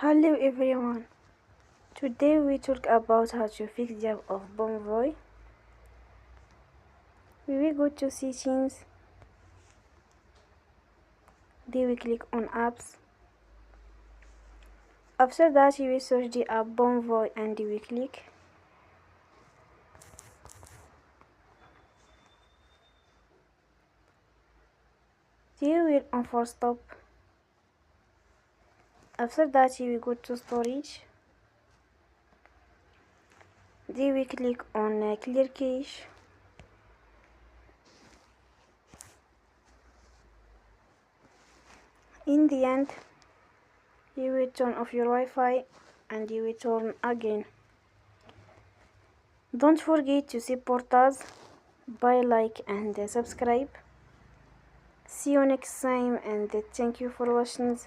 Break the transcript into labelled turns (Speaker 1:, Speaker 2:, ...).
Speaker 1: Hello everyone. Today we talk about how to fix the app of Bonvoy. We will go to settings. Then we click on apps. After that you will search the app Bonvoy and you will click. You will enforce stop. After that you will go to storage. Then we click on clear cache. In the end, you will turn off your Wi-Fi and you will turn again. Don't forget to support us by like and subscribe. See you next time and thank you for watching.